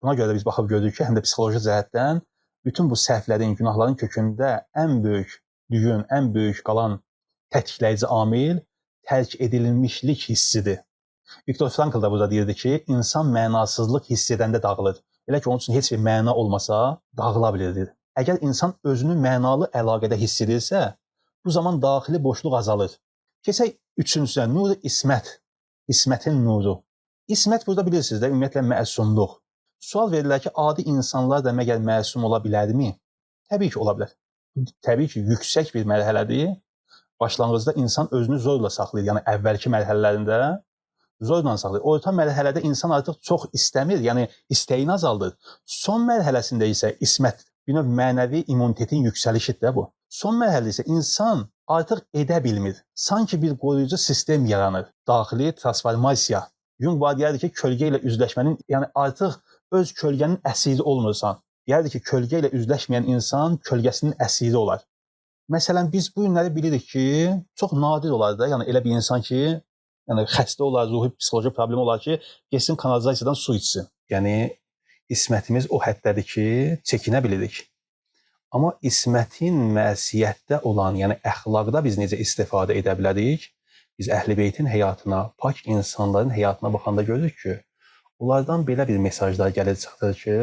Buna görə də biz baxıb gördük ki, həm də psixoloji cəhətdən bütün bu səhvlərin, günahların kökündə ən böyük düyün, ən böyük qalan tətikləyici amil tərk edilmişlik hissidir. Viktor Frankl da burada deyirdi ki, insan mənasızlıq hiss edəndə dağılır. Elə ki, onun üçün heç bir məna olmasa, dağıla bilirdir. Əgər insan özünü mənalı əlaqədə hiss edirsə, bu zaman daxili boşluq azalır. Keçək üçüncüsünə, nur-u ismət, ismətin nuru. İsmət burada bilirsiniz də, ümumiyyətlə məsumluq. Sual verirlər ki, adi insanlar da məgər məsum ola bilərmi? Təbii ki, ola bilər. Təbii ki, yüksək bir mərhələdir. Başlanğıcda insan özünü zorla saxlayır, yəni əvvəlki mərhələlərində zorla saxlayır. Orta mərhələdə insan artıq çox istəmir, yəni istəyini azaldır. Son mərhələsində isə ismət, bir növ mənəvi immunitetin yüksəlişidir də bu. Son mərhələdə isə insan artıq edə bilmir. Sanki bir qoruyucu sistem yaranır. Daxili transformasiya. Jung deyərdi ki, kölgə ilə üzləşmənin, yəni artıq öz kölgənin əsiri olmursan. Deyərdi ki, kölgə ilə üzləşməyən insan kölgəsinin əsiri olar. Məsələn, biz bu günləri bilirik ki, çox nadir olar da, yəni elə bir insan ki, yəni xəstə olar, ruhi, psixoloji problem olar ki, geçsin kanalizasiyadan su içsin. Yəni, ismətimiz o həddədir ki, çəkinə bilirik. Amma ismətin məsiyyətdə olan, yəni əxlaqda biz necə istifadə edə bilərik? Biz Əhl-i Beytin həyatına, pak insanların həyatına baxanda görürük ki, onlardan belə bir mesajlar gəlir çıxdır ki,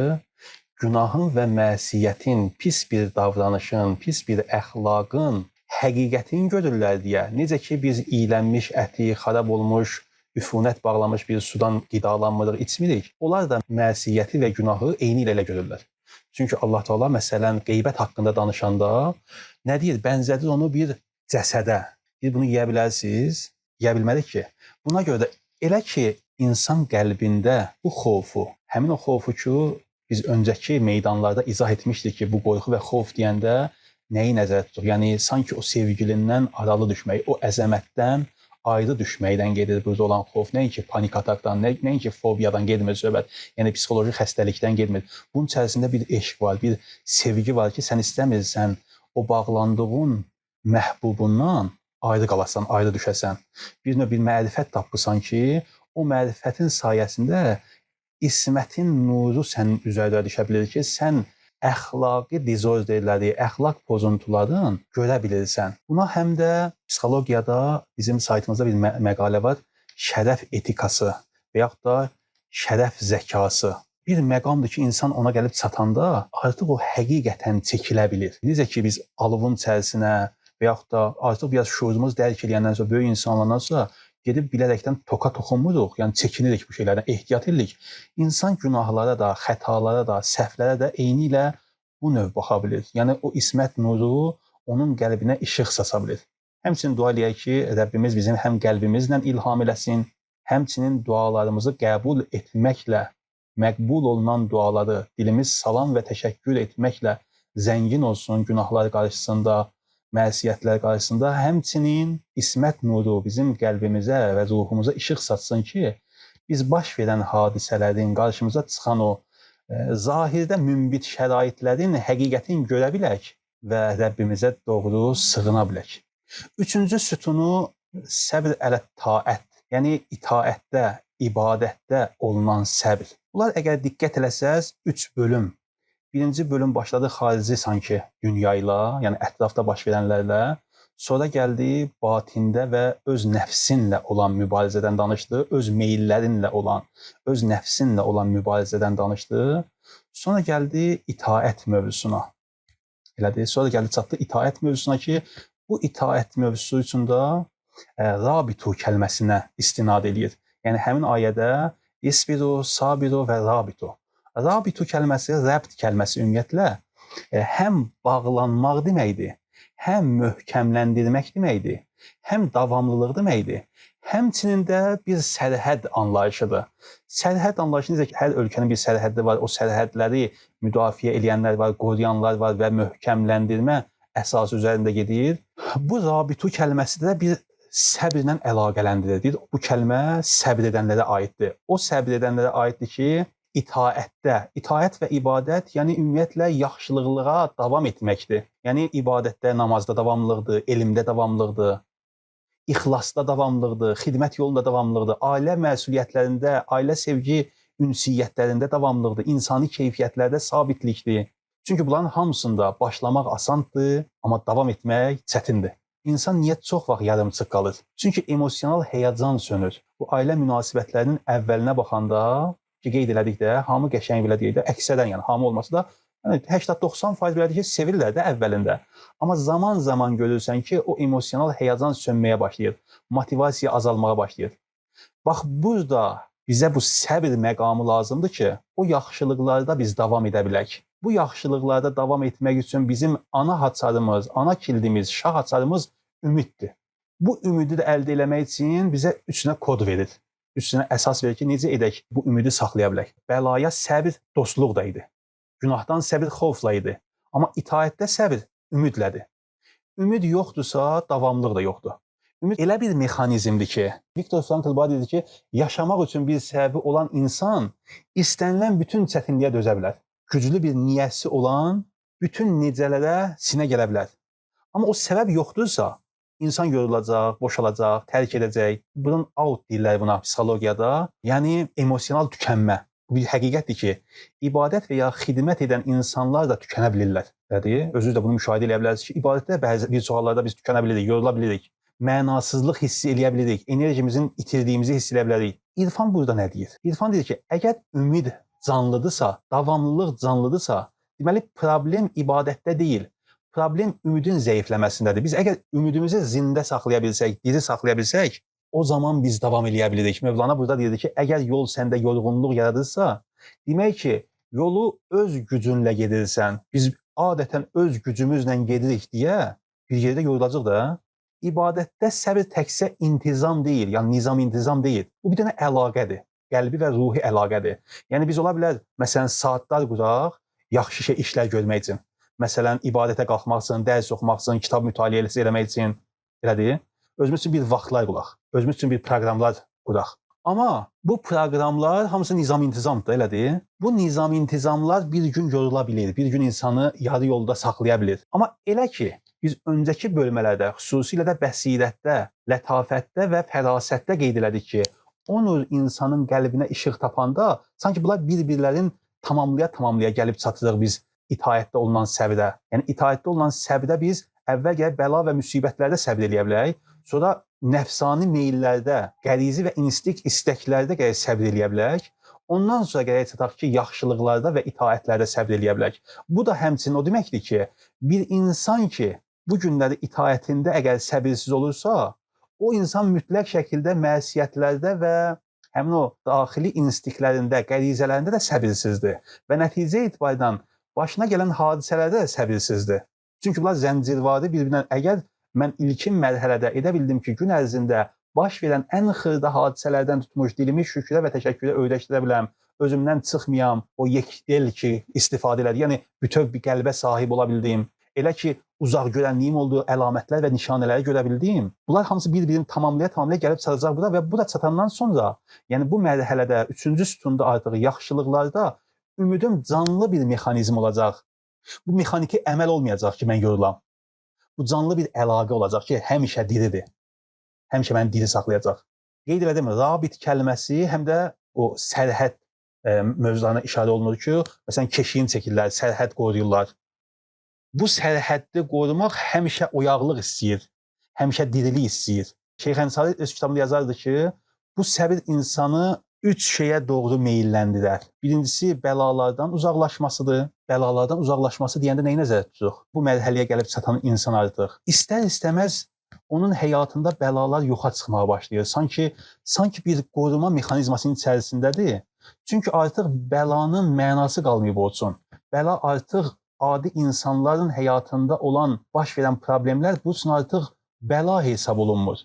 günahın və məsiyyətin, pis bir davranışın, pis bir əxlaqın həqiqətini görürlər deyə, necə ki biz iylənmiş əti, xarab olmuş, üfunət bağlamış bir sudan qidalanmırıq, içmirik. Onlar da məsiyyəti və günahı eyni ilə görürlər. Çünki Allah Teala məsələn qeybət haqqında danışanda nə deyir? Bənzədir onu bir cəsədə. Bunu yeyə bilərsiniz, yeyə bilmərik ki. Buna görə də elə ki insan qəlbində bu xofu, həmin o xofu ki biz öncəki meydanlarda izah etmişdik ki, bu qorxu və xof deyəndə nəyi nəzərdə tutur? Yəni sanki o sevgilindən aralı düşmək, o əzəmətdən ayrı düşməkdən gedir burada olan xof. Nəinki panik atakdan, nəinki fobiyadan gedmir söhbət. Yəni psixoloji xəstəlikdən gedmir. Bunun içərisində bir eşq var, bir sevgi var ki, sən istəmirsən o bağlandığın məhbubundan ayrı qalasan, ayrı düşəsən. Bir növ bir mərifət tapırsan ki, o mərifətin sayəsində ismətin nuru sənin üzərində düşə bilir ki, sən əxlaqi dizorderləri, əxlaq pozuntuların görə bilirsən. Buna həm də psixologiyada bizim saytımızda bir məqalə var. Şərəf etikası və yaxud da şərəf zəkası. Bir məqamdır ki, insan ona gəlib çatanda artıq o həqiqətən çəkilə bilir. Necə ki, biz alovun içərisinə və yaxud da artıq biraz şuurumuz dərk edəndən sonra, böyük insanlardan sonra gedib bilərəkdən toka toxunmuruq, yəni çəkinirik bu şeylərdən, ehtiyat edirik. İnsan günahlara da, xətalara da, səhvlərə də eyni ilə bu növ baxa bilir. Yəni o ismət nuru onun qəlbinə işıq saça bilir. Həmçinin dua eləyək ki, Rəbbimiz bizim həm qəlbimizlə ilham eləsin, həmçinin dualarımızı qəbul etməklə, məqbul olunan duaları dilimiz salam və təşəkkür etməklə zəngin olsun günahlar qarşısında, məsiyətlər qarşısında, həmçinin ismət nuru bizim qəlbimizə və ruhumuza işıq saçsın ki, biz baş verən hadisələrin, qarşımıza çıxan o zahirdə münbit şəraitlərin həqiqətini görə bilək və Rəbbimizə doğru sığına bilək. Üçüncü sütunu səbr ələ taət, yəni itaətdə, ibadətdə olunan səbr. Bunlar əgər diqqət eləsəz, 3 bölüm. Birinci bölüm başladı xarici sanki dünya ilə, yəni ətrafda baş verənlərlə. Sonra gəldi batində və öz nəfsinlə olan mübarizədən danışdı, öz meyillərinlə olan, öz nəfsinlə olan mübarizədən danışdı. Sonra gəldi itaət mövzusuna. Elədi. Sonra gəldi çatdı itaət mövzusuna ki, bu itaət mövzusu üçün də rabitu kəlməsinə istinad edir. Yəni həmin ayədə isbiru, sabiru və rabitu. Rabitu kəlməsi, rəbt kəlməsi ümumiyyətlə həm bağlanmaq deməkdir, həm möhkəmləndirmək deməkdir, həm davamlılıq deməkdir, həmçinin də bir sərhəd anlayışıdır. Sərhəd anlayışı necə ki, hər ölkənin bir sərhəddi var, o sərhədləri müdafiə edənlər var, qoruyanlar var və möhkəmləndirmə əsası üzərində gedir. Bu rabitu kəlməsi də bir səbrlə əlaqələndirir. Bu kəlmə səbr edənlərə aiddir. O səbr edənlərə aiddir ki, itaət və ibadət, yəni ümumiyyətlə yaxşılıqlığa davam etməkdir. Yəni ibadətdə, namazda davamlılıqdır, elmdə davamlılıqdır, ixlasda davamlılıqdır, xidmət yolunda davamlılıqdır, ailə məsuliyyətlərində, ailə sevgi ünsiyyətlərində davamlılıqdır, insani keyfiyyətlərdə sabitlikdir. Çünki bunların hamısında başlamaq asandır, amma davam etmək çətindir. İnsan niyə çox vaxt yarımçıq qalır? Çünki emosional həyəcan sönür. Bu ailə münasibətlərinin əvvəlinə baxanda ki, qeyd elədik də, hamı qəşəng belə deyir də, əksərən yəni hamı olmasa da 80-90% belədir ki, sevirlər də əvvəlində. Amma zaman görürsən ki, o emosional həyəcan sönməyə başlayır, motivasiya azalmağa başlayır. Bax, burada bizə bu səbr məqamı lazımdır ki, o yaxşılıqlarda biz davam edə bilək. Bu yaxşılıqlarda davam etmək üçün bizim ana haçarımız, ana kildimiz, şah haçarımız ümiddir. Bu ümidi də əldə eləmək üçün bizə üçünə kod verir. Üstünə əsas verir ki, necə edək bu ümidi saxlaya bilək. Bəlaya səbr dostluq da idi. Günahdan səbr xovfla idi. Amma itaətdə səbr ümidlədir. Ümid yoxdursa, davamlıq da yoxdur. Ümid elə bir mexanizmdir ki, Viktor Frankl dedi ki, yaşamaq üçün bir səbəbi olan insan istənilən bütün çətinliyə dözə bilər. Güclü bir niyyəsi olan bütün necələrə sinə gələ bilər. Amma o səbəb yoxdursa, insan yorulacaq, boşalacaq, tərk edəcək. Bunun out deyirlər buna psixologiyada. Yəni emosional tükənmə. Bu bir həqiqətdir ki, ibadət və ya xidmət edən insanlar da tükənə bilirlər. Özünüz də bunu müşahidə edə bilərsiniz ki, ibadətdə bir çox hallarda biz tükənə bilirik, yorula bilirik. Mənasızlıq hissi eləyə bilirik, enerjimizin itirdiyimizi hiss eləyə bilərik. İrfan burada nə deyir? İrfan deyir ki, əgər ümid canlıdırsa, davamlılıq canlıdırsa, deməli problem ibadətdə deyil. Problem ümidin zəifləməsindədir. Biz əgər ümidimizi zində saxlaya bilsək, diri saxlaya bilsək, o zaman biz davam eləyə bilirik. Mövlana burada deyirdi ki, əgər yol səndə yorğunluq yaradırsa, demək ki, yolu öz gücünlə gedirsən. Biz adətən öz gücümüzlə gedirik deyə bir yerdə yorulacaq da. İbadətdə səbir təkcə intizam deyil, yəni nizam-intizam deyil. Bu bir dənə əlaqədir, qəlbi və ruhi əlaqədir. Yəni biz ola bilər, məsələn, saatlar quraq, yaxşı işlər görmək üçün. Məsələn, ibadətə qalxmaq üçün, dərs oxumaq üçün, kitab mütaliəsi eləmək üçün, elədir. Özümüz üçün bir vaxtlar quraq, özümüz üçün bir proqramlar quraq. Amma bu proqramlar hamısı nizam-intizamdır, elədir. Bu nizam-intizamlar bir gün yorula bilir, bir gün insanı yarı yolda saxlaya bilir. Amma elə ki, Biz öncəki bölmələrdə, xüsusilə də bəsirətdə, lətafətdə və fərasətdə qeyd elədik ki, o növ insanın qəlbinə işıq tapanda, sanki bunlar bir-birlərin tamamlaya gəlib çatırıq biz itaətdə olunan səbrə. Yəni itaətdə olunan səbrə biz əvvəl gəlib bəla və müsibətlərdə səbr eləyə bilərik, sonra nəfsani meyllərdə, qərizi və instinkt istəklərdə gəlib səbr eləyə bilərik. Ondan sonra gələk çataq ki, yaxşılıqlarda və itaətlərdə səbr eləyə bilərik. Bu da həmçinin o deməkdir ki, bir insan ki, bu günləri itaətində əgər səbirsiz olursa, o insan mütləq şəkildə məsiyətlərdə və həmin o daxili instinktlərində, qərizələrində də səbirsizdir və nəticə etibarından başına gələn hadisələrdə də səbirsizdir. Çünki bunlar zəncirvari bir-birindən. Əgər mən ilkin mərhələdə edə bildim ki, gün ərzində baş verən ən xırda hadisələrdən tutmuş dilimi şükrə və təşəkkürə öyrəşdirə biləm, özümdən çıxmayam, o yekdil ki, istifadə elədi, yəni bütöv bir qəlbə sahib ola bildim, elə ki, uzaq görənliyim olduğu əlamətlər və nişanələri görə bildim. Bunlar hamısı bir-birini tamamlaya gəlib çatacaq bura və bu da çatandan sonra, yəni bu mərhələdə, 3-cü sütunda artıq yaxşılıqlarda ümidim canlı bir mexanizm olacaq. Bu mexaniki əməl olmayacaq ki, mən yorulam. Bu canlı bir əlaqə olacaq ki, həmişə diridir. Həmişə məni diri saxlayacaq. Qeyd elədim, rabit kəlməsi həm də o sərhəd mövzularına işarə olunur ki, məsələn, keşiyin çəkirlər, sərhəd qoruyurlar. Bu sərhəddi qorumaq həmişə oyaqlıq istəyir, həmişə dirilik istəyir. Şeyx Ənsari öz kitabında yazardı ki, bu səbir insanı 3 şeyə doğru meyilləndirər. Birincisi, bəlalardan uzaqlaşmasıdır. Bəlalardan uzaqlaşması deyəndə nəyi nəzərdə tuturuq? Bu mərhələyə gəlib çatan insan artıq İstər-istəməz onun həyatında bəlalar yoxa çıxmağa başlayır. Sanki bir qoruma mexanizmasının içərisindədir. Çünki artıq bəlanın mənası qalmayıb olsun. Bəla artıq adi insanların həyatında olan baş verən problemlər bu üçün artıq bəla hesab olunmur.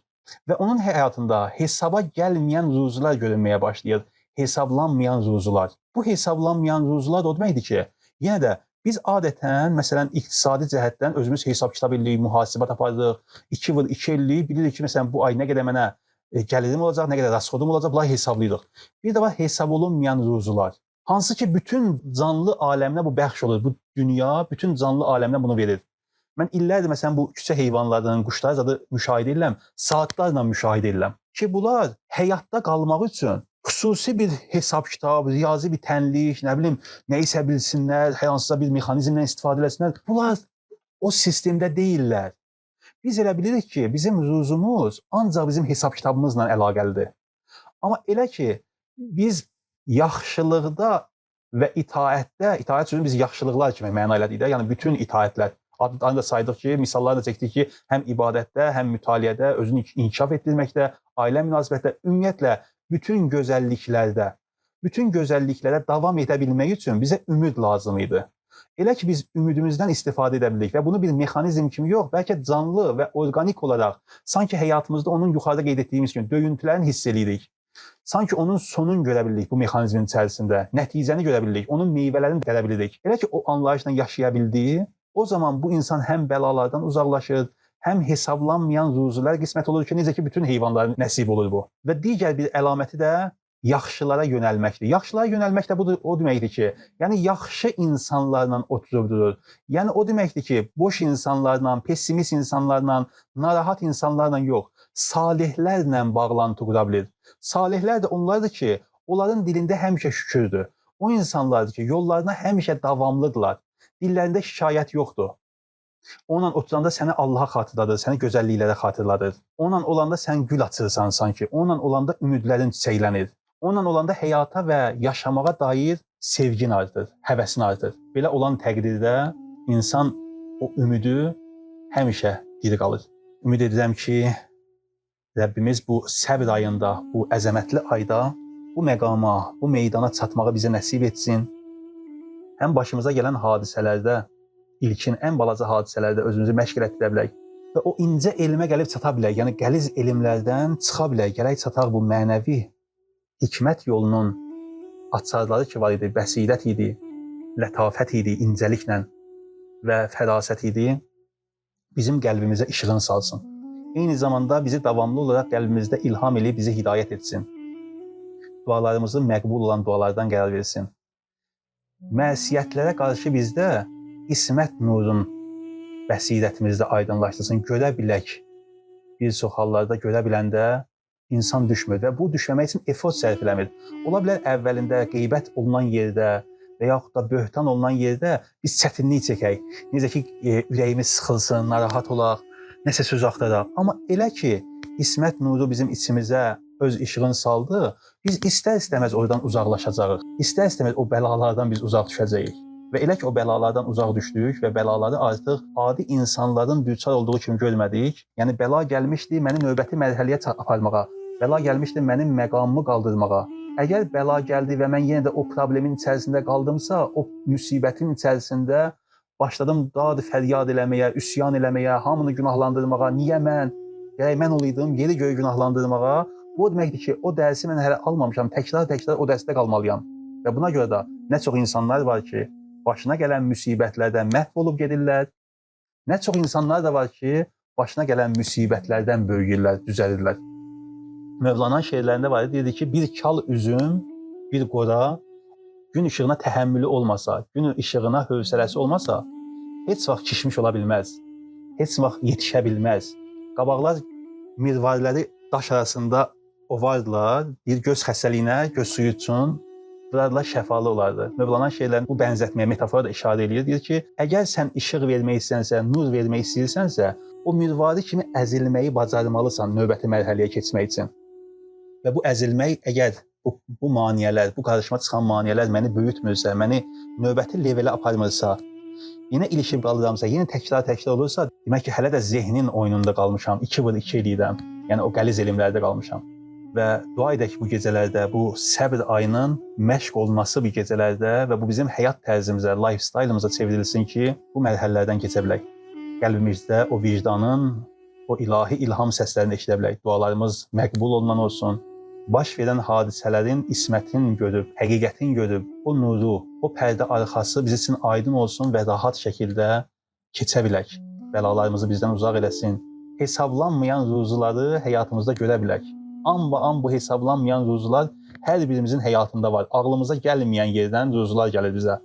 Və onun həyatında hesaba gəlməyən ruzular görünməyə başlayır. Hesablanmayan ruzular. Bu hesablanmayan ruzular o deməkdir ki, yenə də biz adətən, məsələn, iqtisadi cəhətdən özümüz hesab kitab eləyirik, mühasibat aparırıq, 2 vur 2 eləyirik, bilirik ki, məsələn, bu ay nə qədər mənə gəlirim olacaq, nə qədər rasxodum olacaq, bunları hesablayırıq. Bir də var hesab olunmayan ruzular. Hansı ki, bütün canlı aləminə bu bəxş olur. Bu dünya bütün canlı aləminə bunu verir. Mən illərdir, məsələn, bu küçə heyvanlarının, quşları zadı müşahidə edirəm, saatlarla müşahidə edirəm ki, bunlar həyatda qalmaq üçün xüsusi bir hesab kitab, riyazi bir tənlik, nə bilim, nə isə bilsinlər, hər hansısa bir mexanizmdən istifadə eləsinlər. Bunlar o sistemdə deyirlər. Biz elə bilirik ki, bizim ruzumuz ancaq bizim hesab kitabımızla əlaqəlidir. Amma elə ki, biz yaxşılıqda və itaətdə, itaət sözünü biz yaxşılıqlar kimi məna elədik də, yəni bütün itaətlər, adını da saydıq ki, misallar da çəkdik ki, həm ibadətdə, həm mütaliədə, özünü inkişaf etdirməkdə, ailə münasibətdə, ümumiyyətlə, bütün gözəlliklərə davam edə bilmək üçün bizə ümid lazım idi. Elə ki, biz ümidimizdən istifadə edə bildik və bunu bir mexanizm kimi yox, bəlkə canlı və orqanik olaraq, sanki həyatımızda onun yuxarıda qeyd etdiyimiz kimi döyüntülərini hiss edirik. Sanki onun sonunu görə bildik bu mexanizmin içərisində, nəticəni görə bildik, onun meyvələrini görə bildik. Elə ki, o anlayışla yaşaya bildiyi, o zaman bu insan həm bəlalardan uzaqlaşır, həm hesablanmayan ruzular qismət olur ki, necə ki, bütün heyvanların nəsib olur bu. Və digər bir əlaməti də yaxşılara yönəlməkdir. Yaxşılara yönəlmək də o deməkdir ki, yəni yaxşı insanlarla oturub durur. Yəni o deməkdir ki, boş insanlarla, pessimist insanlarla, narahat insanlarla yox, salihlərlə bağlantı qura bilir. Salihlər də onlardır ki, onların dilində həmişə şükürdür. O insanlardır ki, yollarına həmişə davamlıdırlar. Dillərində şikayət yoxdur. Onunla oturanda səni Allaha xatırladır, səni gözəlliklərə xatırladır. Onunla olanda sən gül açırsan sanki, onunla olanda ümidlərin çiçəklənir. Onunla olanda həyata və yaşamağa dair sevgin artır, həvəsin artır. Belə olan təqdirdə insan o ümidi həmişə diri qalır. Ümid edirəm ki, Rəbbimiz bu səbr ayında, bu əzəmətli ayda bu məqama, bu meydana çatmağı bizə nəsib etsin. Həm başımıza gələn hadisələrdə, ilkin ən balaca hadisələrdə özümüzü məşq etdirə bilək və o incə elmə gəlib çata bilək, yəni qəliz elmlərdən çıxa bilək, gələk çataq bu mənəvi hikmət yolunun açarları ki var idi, bəsirət idi, lətafət idi, incəliklə və fərasət idi, bizim qəlbimizə işığın salsın. Eyni zamanda bizi davamlı olaraq qəlbimizdə ilham eləyib bizi hidayət etsin. Dualarımızı məqbul olan dualardan qərar versin. Məsiyətlərə qarşı bizdə ismət nurun bəsirətimizdə aydınlaşdırsın, görə bilək. Bir çox hallarda görə biləndə insan düşmür və bu düşməmək üçün effort sərf eləmir. Ola bilər əvvəlində qeybət olunan yerdə və yaxud da böhtan olunan yerdə biz çətinlik çəkək. Necə ki, ürəyimiz sıxılsın, narahat olaq, nəsə söz axtaraq. Amma elə ki, İsmət nuru bizim içimizə öz işığını saldı, biz istər-istəməz oradan uzaqlaşacağıq. İstər-istəməz o bəlalardan biz uzaq düşəcəyik. Və elə ki, o bəlalardan uzaq düşdük və bəlaları artıq adi insanların düçar olduğu kimi görmədik. Yəni, bəla gəlmişdi məni növbəti mərhələyə aparmağa, bəla gəlmişdi mənim məqamımı qaldırmağa. Əgər bəla gəldi və mən yenə də o problemin içərisində qaldımsa, o müsibətin içərisində başladım dad fəryad eləməyə, üsyan eləməyə, hamını günahlandırmağa, niyə mən, gərək mən olaydım, yeri göy günahlandırmağa. Bu deməkdir ki, o dərsi mən hələ almamışam, təkrar o dərsdə qalmalıyam. Və buna görə də nə çox insanlar var ki, başına gələn müsibətlərdən məhv olub gedirlər, nə çox insanlar da var ki, başına gələn müsibətlərdən böyüyürlər, düzəlirlər. Mövlana'nın şeirlərində var, deyirdi ki, bir kal üzüm, bir qora, gün işığına təhəmmülü olmasa, gün işığına hövsələsi olmasa, heç vaxt kişmiş ola bilməz, heç vaxt yetişə bilməz. Qabaqlar mirvariləri daş arasında ovardılar, bir göz xəstəliyinə, göz suyu üçün vurardılar, şəfalı olardı. Mövlana'nın şeirlərinin bu bənzətməyə, metafora da işarə edir. Deyir ki, əgər sən işıq vermək istənsənsə, nur vermək istəyirsənsə, o mirvari kimi əzilməyi bacarmalısan növbəti mərhələyə keçmək üçün. Və bu əzilmək, əgər bu maniyələr, bu qarşıma çıxan maniyələr məni böyütmürsə, məni növbəti levelə aparmırsa, yenə ilişib qalıramsa, yenə təkrar olursa, demək ki, hələ də zehnin oyununda qalmışam, 2x2 eləyirəm. Yəni, o qəliz elmlərdə qalmışam. Və dua edək bu gecələrdə, bu səbr ayının məşq olunması bir gecələrdə və bu bizim həyat tərzimizə, lifestyle-ımıza çevrilsin ki, bu mərhələlərdən keçə bilək. Qəlbimizdə o vicdanın, o ilahi ilham səslərini eşidə bilək. Dualarımız məqbul olunan olsun. Baş verən hadisələrin ismətin görüb, həqiqətin görüb, o nuru, o pərdə arxası biz üçün aydın olsun və rahat şəkildə keçə bilək. Bəlalarımızı bizdən uzaq eləsin. Hesablanmayan ruzuları həyatımızda görə bilək. An bu hesablanmayan ruzular hər birimizin həyatında var. Ağlımıza gəlməyən yerdən ruzular gəlir bizə.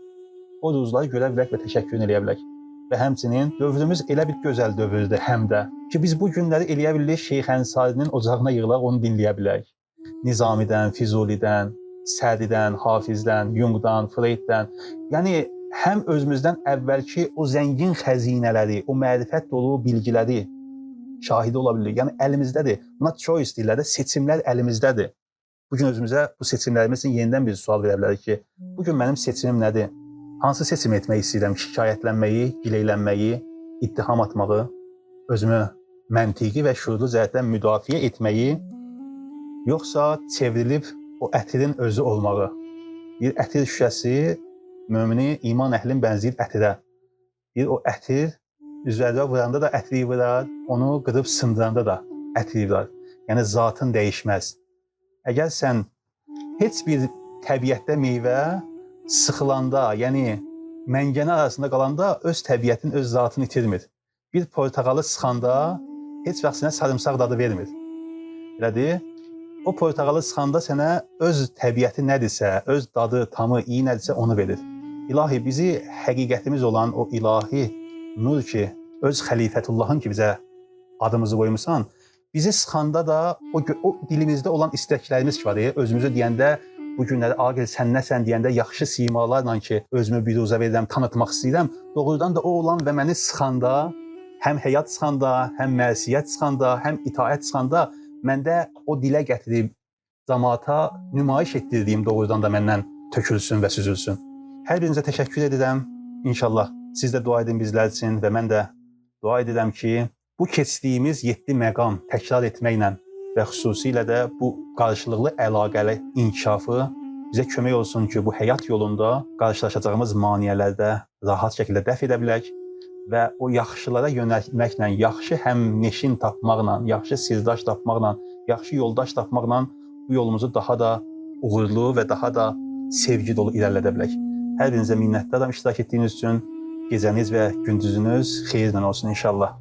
O ruzuları görə bilək və təşəkkür eləyə bilək. Və həmçinin dövrümüz elə bir gözəl dövrdür həm də ki, biz bu günləri eləyə bilirik Şeyx Ənsarinin ocağına yığılaq, onu dinləyə bilək. Nizamidən, Füzulidən, Sədidən, Hafizdən, Jungdan, Freuddən. Yəni, həm özümüzdən əvvəlki o zəngin xəzinələri, o mərifət dolu bilgiləri şahidi ola bilirik. Yəni, əlimizdədir. Buna choice deyirlər də, seçimlər əlimizdədir. Bugün özümüzə bu seçimlərimiz üçün yenidən bir sual verə bilərik ki, bugün mənim seçimim nədir? Hansı seçim etmək istəyirəm? Şikayətlənməyi, gileylənməyi, ittiham atmağı, özümü məntiqi və şuurlu cəhətdən müdafiə etməyi, yoxsa çevrilib o ətirin özü olmağı. Bir ətir şüşəsi mömini iman əhlin bənzəyir ətirə. Bir o ətir üzərdə vuranda da ətiri vurar, onu qırıb sındıranda da ətiri vurar. Yəni zatın dəyişməz. Əgər sən heç bir təbiətdə meyvə sıxılanda, yəni məngənə arasında qalanda öz təbiətin, öz zatını itirmir. Bir portağalı sıxanda heç vaxt sənə sarımsaq dadı vermir. Elədir? O portağalı sıxanda sənə öz təbiəti nədirsə, öz dadı, tamı, iyi nədirsə onu verir. İlahi, bizi həqiqətimiz olan o ilahi nur ki, öz xəlifətullahın ki, bizə adımızı qoymusan, bizi sıxanda da o dilimizdə olan istəklərimiz ki var, özümüzü deyəndə, bu günləri Aqil sən nəsən deyəndə yaxşı simalarla ki, özümü biruzə verirəm, tanıtmaq istəyirəm, doğrudan da o olan və məni sıxanda, həm həyat sıxanda, həm mənsiyyət sıxanda, həm itaət sıxanda, məndə o dilə gətirib cəmaata nümayiş etdirdiyim doğrudan da məndən tökülsün və süzülsün. Hər birinizə təşəkkür edirəm. İnşallah siz də dua edin bizlər üçün və mən də dua edirəm ki, bu keçdiyimiz 7 məqam təkrar etməklə və xüsusilə də bu qarşılıqlı əlaqəli inkişafı bizə kömək olsun ki, bu həyat yolunda qarşılaşacağımız maniyələrdə rahat şəkildə dəf edə bilək və o yaxşılara yönəlməklə, yaxşı həmneşin tapmaqla, yaxşı sirdaş tapmaqla, yaxşı yoldaş tapmaqla bu yolumuzu daha da uğurlu və daha da sevgi dolu irəlilədə bilək. Hər birinizə minnətdaram iştirak etdiyiniz üçün. Gecəniz və gündüzünüz xeyirlə olsun inşallah.